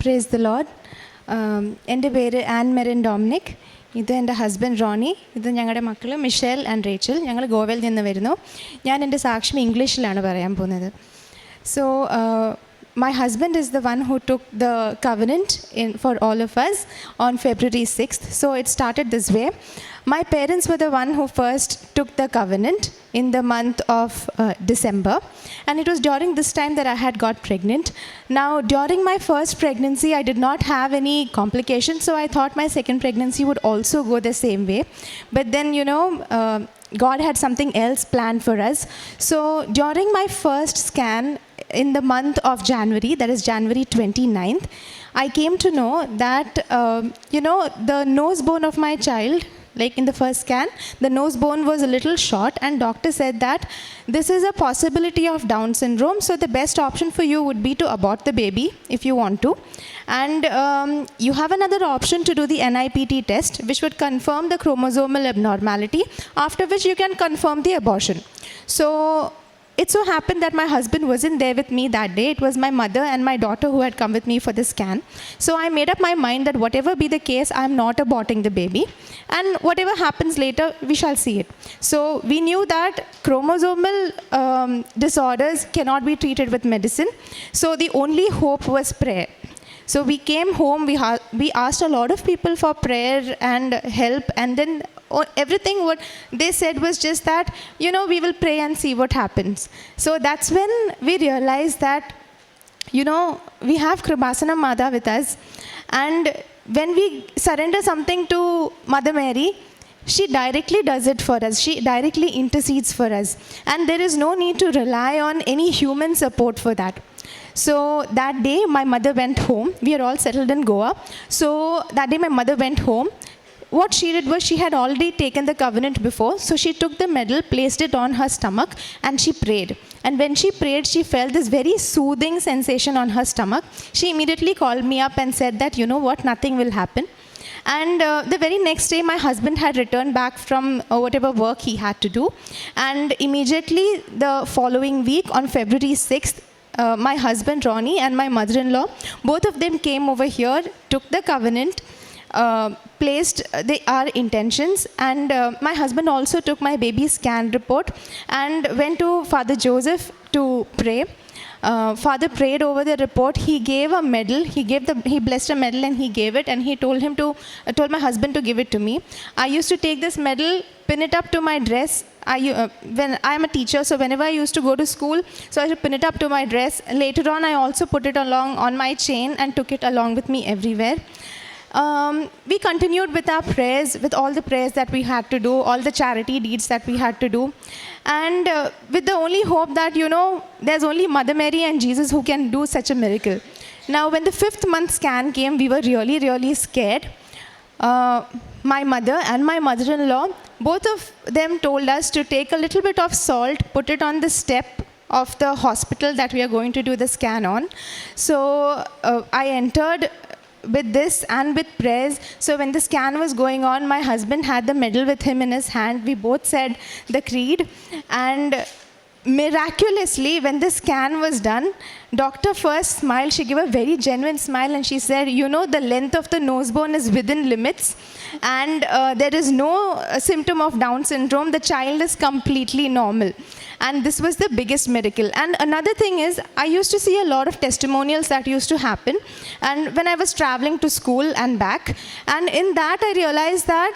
Praise the Lord. എൻ്റെ പേര് an Merin Dominic. ഇത് എൻ്റെ ഹസ്ബൻഡ് റോണി. ഇത് ഞങ്ങളുടെ മക്കൾ മിഷേൽ ആൻഡ് റേച്ചൽ. ഞങ്ങൾ ഗോവയിൽ നിന്ന് വരുന്നു. ഞാൻ എൻ്റെ സാക്ഷ്യം ഇംഗ്ലീഷിലാണ് പറയാൻ പോകുന്നത്. So my husband is the one who took the covenant for all of us on February 6th. So it started this way. My parents were the one who first took the covenant in the month of December. And it was during this time that I had got pregnant. Now, during my first pregnancy, I did not have any complications. So I thought my second pregnancy would also go the same way. But then, God had something else planned for us. So during my first scan, in the month of January, that is January 29th, I came to know that, the nose bone of my child, like in the first scan, the nose bone was a little short, and doctor said that this is a possibility of Down syndrome, so the best option for you would be to abort the baby if you want to. And you have another option to do the NIPT test, which would confirm the chromosomal abnormality, after which you can confirm the abortion. So it so happened that my husband wasn't there with me that day. It was my mother and my daughter who had come with me for the scan. So I made up my mind that whatever be the case, I'm not aborting the baby. And whatever happens later, we shall see it. So we knew that chromosomal disorders cannot be treated with medicine. So the only hope was prayer. So we came home, we asked a lot of people for prayer and help, and then everything what they said was just that, we will pray and see what happens. So that's when we realized that, we have Kreupasanam Mother with us, and when we surrender something to Mother Mary, she directly does it for us. She directly intercedes for us, and there is no need to rely on any human support for that. So that day my mother went home. We are all settled in Goa. So that day my mother went home. What she did was she had already taken the covenant before. So she took the medal, placed it on her stomach, and she prayed. And when she prayed, she felt this very soothing sensation on her stomach. She immediately called me up and said that, nothing will happen. And the very next day, my husband had returned back from whatever work he had to do. And immediately the following week, on February 6th, my husband Ronnie and my mother-in-law, both of them came over here, took the covenant, placed our intentions, and my husband also took my baby scan report and went to Father Joseph to pray. Father prayed over the report. He gave a medal. He blessed a medal and he gave it, and he told my husband to give it to me. I used to take this medal, pin it up to my dress. When I am a teacher, so whenever I used to go to school, so I should pin it up to my dress. Later on, I also put it along on my chain and took it along with me everywhere. We continued with our prayers, with all the prayers that we had to do, all the charity deeds that we had to do, and with the only hope that, there's only Mother Mary and Jesus who can do such a miracle. Now, when the 5th month scan came, we were really, really scared. My mother and my mother-in-law, both of them told us to take a little bit of salt, put it on the step of the hospital that we are going to do the scan on. So I entered with this and with prayers. So when the scan was going on, my husband had the medal with him in his hand. We both said the creed, and miraculously, when the scan was done, doctor first smiled. She gave a very genuine smile, and she said, the length of the nose bone is within limits, and there is no symptom of Down syndrome. The child is completely normal. And this was the biggest miracle. And another thing is, I used to see a lot of testimonials that used to happen, and when I was traveling to school and back, and in that I realized that,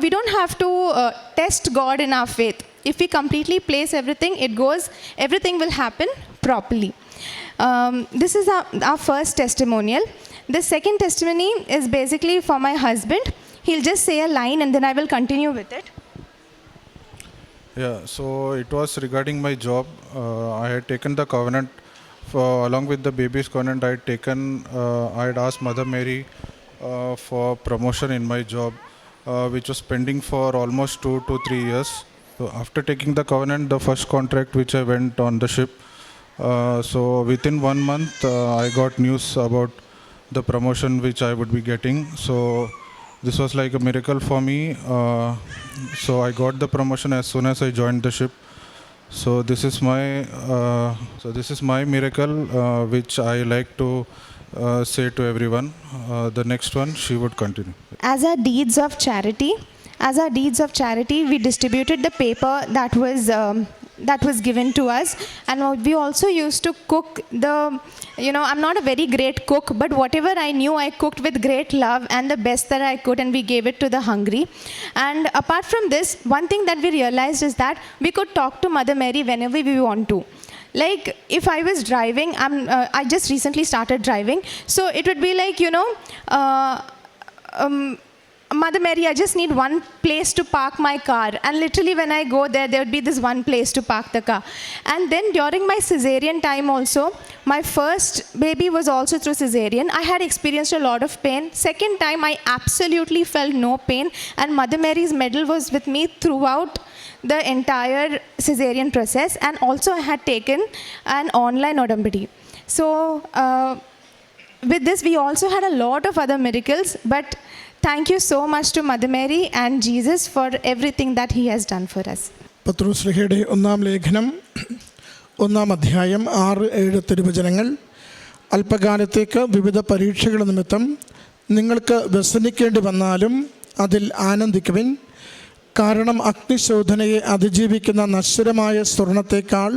we don't have to test God in our faith. If we completely place everything, everything will happen properly. This is our first testimonial. The second testimony is basically for my husband. He'll just say a line and then I will continue with it. Yeah, so it was regarding my job. I had taken the covenant along with the baby's covenant. I had asked Mother Mary for promotion in my job, which was pending for almost 2 to 3 years. So after taking the covenant, the first contract which I went on the ship, so within 1 month I got news about the promotion which I would be getting. So this was like a miracle for me. So I got the promotion as soon as I joined the ship. So this is my miracle, which I like to say to everyone. The next one, she would continue. As our deeds of charity, we distributed the paper that was given to us, and we also used to cook I'm not a very great cook, but whatever I knew, I cooked with great love and the best that I could, and we gave it to the hungry. And apart from this, one thing that we realized is that we could talk to Mother Mary whenever we want to. Like, if I was driving, I just recently started driving, so it would be like, Mother Mary, I just need one place to park my car. And literally when I go there would be this one place to park the car. And then during my cesarean time also, my first baby was also through cesarean. I had experienced a lot of pain. Second time, I absolutely felt no pain. And Mother Mary's medal was with me throughout the entire cesarean process. And also I had taken an online Odambadi. So with this, we also had a lot of other miracles. But thank you so much to Mother Mary and Jesus for everything that he has done for us. പത്രോസ്ലീഹയുടെ 1-ാം ലേഖനം 1-ാം അധ്യായം 6-7 തിരുവചനങ്ങൾ. അല്പകാലത്തേക്ക് വിവിധ പരീക്ഷകൾ നിമിത്തം നിങ്ങൾക്ക് വ്യസനിക്കേണ്ടി വന്നാലും അതിൽ ആനന്ദിക്കുവിൻ. കാരണം അഗ്നിശോധനയെ അതിജീവിക്കുന്ന നശ്വരമായ സ്വർണത്തേക്കാൾ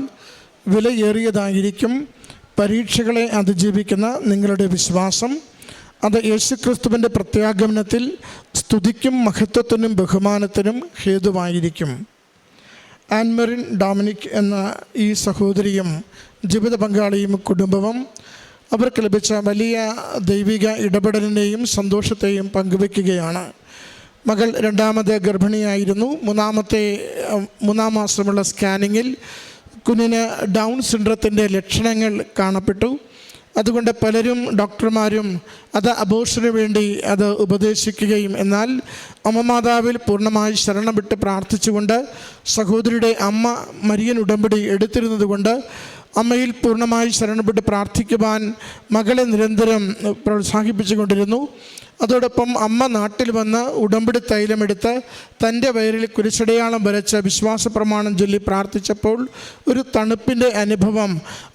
വിലയേറിയതായിരിക്കും പരീക്ഷകളെ അതിജീവിക്കുന്ന നിങ്ങളുടെ വിശ്വാസം. അത് യേശുക്രിസ്തുവിൻ്റെ പ്രത്യാഗമനത്തിൽ സ്തുതിക്കും മഹത്വത്തിനും ബഹുമാനത്തിനും ഹേതുവായിരിക്കും. ആൻമറിൻ ഡൊമിനിക് എന്ന ഈ സഹോദരിയും ജീവിത പങ്കാളിയും കുടുംബവും അവർക്ക് ലഭിച്ച വലിയ ദൈവിക ഇടപെടലിനെയും സന്തോഷത്തെയും പങ്കുവയ്ക്കുകയാണ്. മകൾ 2ാമത് ഗർഭിണിയായിരുന്നു. 3-ാം മാസമുള്ള സ്കാനിങ്ങിൽ കുഞ്ഞിന് ഡൗൺ സിൻഡ്രത്തിൻ്റെ ലക്ഷണങ്ങൾ കാണപ്പെട്ടു. അതുകൊണ്ട് പലരും ഡോക്ടർമാരും അത് അബോർഷന് വേണ്ടി അത് ഉപദേശിക്കുകയും, എന്നാൽ അമ്മ മാതാവിൽ പൂർണ്ണമായി ശരണം വിട്ട് പ്രാർത്ഥിച്ചുകൊണ്ട് സഹോദരിയുടെ അമ്മ മരിയൻ ഉടമ്പടി എടുത്തിരുന്നത് കൊണ്ട് അമ്മയിൽ പൂർണ്ണമായി ശരണപ്പെട്ട് പ്രാർത്ഥിക്കുവാൻ മകളെ നിരന്തരം പ്രോത്സാഹിപ്പിച്ചുകൊണ്ടിരുന്നു. അതോടൊപ്പം അമ്മ നാട്ടിൽ വന്ന് ഉടമ്പടി തൈലമെടുത്ത് തൻ്റെ വയറിൽ കുരിശടയാളം വരച്ച് വിശ്വാസ പ്രമാണം ചൊല്ലി പ്രാർത്ഥിച്ചപ്പോൾ ഒരു തണുപ്പിൻ്റെ അനുഭവം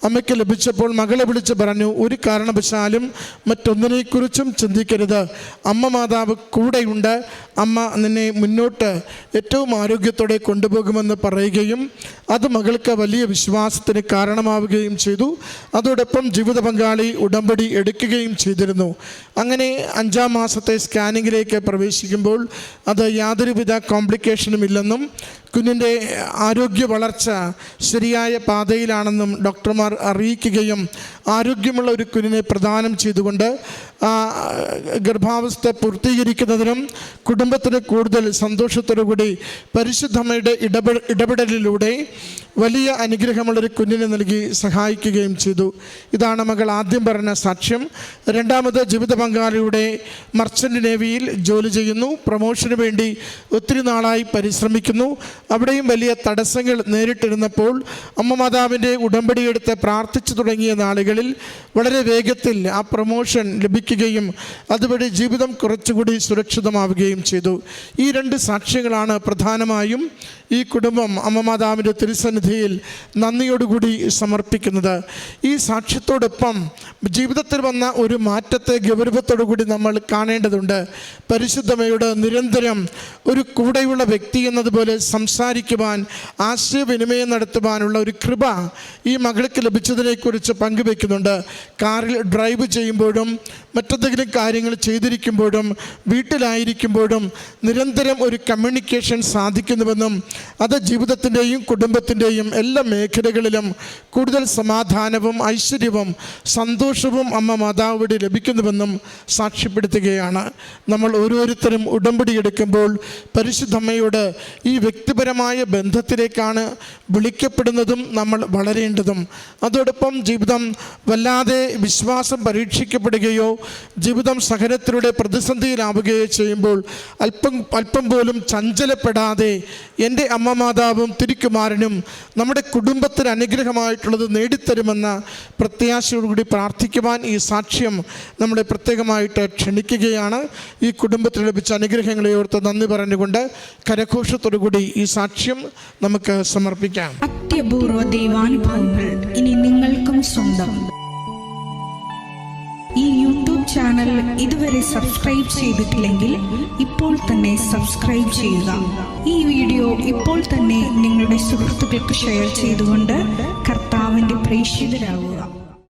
അമ്മയ്ക്ക് ലഭിച്ചപ്പോൾ മകളെ വിളിച്ച് പറഞ്ഞു, ഒരു കാരണവശാലും മറ്റൊന്നിനെക്കുറിച്ചും ചിന്തിക്കരുത്, അമ്മ മാതാവ് കൂടെയുണ്ട്, അമ്മ നിന്നെ മുന്നോട്ട് ഏറ്റവും ആരോഗ്യത്തോടെ കൊണ്ടുപോകുമെന്ന് പറയുകയും അത് മകൾക്ക് വലിയ വിശ്വാസത്തിന് കാരണമാവുകയും ചെയ്തു. അതോടൊപ്പം ജീവിത പങ്കാളി ഉടമ്പടി എടുക്കുകയും ചെയ്തിരുന്നു. അങ്ങനെ 5-ാം മാസത്തെ സ്കാനിങ്ങിലേക്ക് പ്രവേശിക്കുമ്പോൾ അത് യാതൊരുവിധ കോംപ്ലിക്കേഷനും ഇല്ലെന്നും കുഞ്ഞിൻ്റെ ആരോഗ്യ വളർച്ച ശരിയായ പാതയിലാണെന്നും ഡോക്ടർമാർ അറിയിക്കുകയും ആരോഗ്യമുള്ള ഒരു കുഞ്ഞിനെ പ്രദാനം ചെയ്തുകൊണ്ട് ഗർഭാവസ്ഥ പൂർത്തീകരിക്കുന്നതിനും കുടുംബത്തിന് കൂടുതൽ സന്തോഷത്തോടുകൂടി പരിശുദ്ധമ്മയുടെ ഇടപെടലിലൂടെ വലിയ അനുഗ്രഹമുള്ളൊരു കുഞ്ഞിനെ നൽകി സഹായിക്കുകയും ചെയ്തു. ഇതാണ് മകൾ ആദ്യം പറഞ്ഞ സാക്ഷ്യം. 2ാമത് ജീവിത പങ്കാളിയുടെ മർച്ചൻ്റ് നേവിയിൽ ജോലി ചെയ്യുന്നു. പ്രൊമോഷന് വേണ്ടി ഒത്തിരി നാളായി പരിശ്രമിക്കുന്നു. അവിടെയും വലിയ തടസ്സങ്ങൾ നേരിട്ടിരുന്നപ്പോൾ അമ്മ മാതാവിൻ്റെ ഉടമ്പടിയെടുത്ത് പ്രാർത്ഥിച്ചു തുടങ്ങിയ നാളുകളിൽ വളരെ വേഗത്തിൽ ആ പ്രൊമോഷൻ ലഭിക്കുകയും അതുവഴി ജീവിതം കുറച്ചുകൂടി സുരക്ഷിതമാവുകയും ചെയ്തു. ഈ 2 സാക്ഷ്യങ്ങളാണ് പ്രധാനമായും ഈ കുടുംബം അമ്മ മാതാവിൻ്റെ തിരുസന്നിധിയിൽ നന്ദിയോടുകൂടി സമർപ്പിക്കുന്നത്. ഈ സാക്ഷ്യത്തോടൊപ്പം ജീവിതത്തിൽ വന്ന ഒരു മാറ്റത്തെ ഗൗരവത്തോടുകൂടി നമ്മൾ കാണേണ്ടതുണ്ട്. പരിശുദ്ധമയോട് നിരന്തരം ഒരു കൂടെയുള്ള വ്യക്തി എന്നതുപോലെ സംസാരിക്കുവാൻ, ആശയവിനിമയം നടത്തുവാനുള്ള ഒരു കൃപ ഈ മകൾക്ക് ലഭിച്ചതിനെക്കുറിച്ച് പങ്കുവെക്കുന്നുണ്ട്. കാറിൽ ഡ്രൈവ് ചെയ്യുമ്പോഴും മറ്റെന്തെങ്കിലും കാര്യങ്ങൾ ചെയ്തിരിക്കുമ്പോഴും വീട്ടിലായിരിക്കുമ്പോഴും നിരന്തരം ഒരു കമ്മ്യൂണിക്കേഷൻ സാധിക്കുന്നുവെന്നും അത് ജീവിതത്തിൻ്റെയും കുടുംബത്തിൻ്റെയും എല്ലാ മേഖലകളിലും കൂടുതൽ സമാധാനവും ഐശ്വര്യവും സന്തോഷവും അമ്മ മാതാവിലൂടെ ലഭിക്കുന്നുവെന്നും സാക്ഷ്യപ്പെടുത്തുകയാണ്. നമ്മൾ ഓരോരുത്തരും ഉടമ്പടി എടുക്കുമ്പോൾ പരിശുദ്ധമ്മയോട് ഈ വ്യക്തിപരമായ ബന്ധത്തിലേക്കാണ് വിളിക്കപ്പെടുന്നതും നമ്മൾ വളരേണ്ടതും. അതോടൊപ്പം ജീവിതം വല്ലാതെ വിശ്വാസം പരീക്ഷിക്കപ്പെടുകയോ ജീവിതം സഹനത്തിലൂടെ പ്രതിസന്ധിയിലാവുകയോ ചെയ്യുമ്പോൾ അല്പം പോലും ചഞ്ചലപ്പെടാതെ എൻ്റെ അമ്മ മാതാവും തിരുക്കുമാരനും നമ്മുടെ കുടുംബത്തിന് അനുഗ്രഹമായിട്ടുള്ളത് നേടിത്തരുമെന്ന പ്രത്യാശയോടുകൂടി പ്രാർത്ഥിക്കുവാൻ ഈ സാക്ഷ്യം നമ്മളെ പ്രത്യേകമായിട്ട് ക്ഷണിക്കുകയാണ്. ഈ കുടുംബത്തിൽ ലഭിച്ച അനുഗ്രഹങ്ങളെ ഓർത്ത് നന്ദി പറഞ്ഞുകൊണ്ട് കരഘോഷത്തോടുകൂടി ഈ സാക്ഷ്യം നമുക്ക് സമർപ്പിക്കാം. അത്യപൂർവ ദൈവാനുഭവങ്ങൾ ഇനി നിങ്ങൾക്കും സ്വന്തം. ഈ ചാനൽ ഇതുവരെ സബ്സ്ക്രൈബ് ചെയ്തിട്ടില്ലെങ്കിൽ ഇപ്പോൾ തന്നെ സബ്സ്ക്രൈബ് ചെയ്യുക. ഈ വീഡിയോ ഇപ്പോൾ തന്നെ നിങ്ങളുടെ സുഹൃത്തുക്കൾക്ക് ഷെയർ ചെയ്തുകൊണ്ട് കർത്താവിൻ്റെ പ്രേക്ഷിതരാകുക.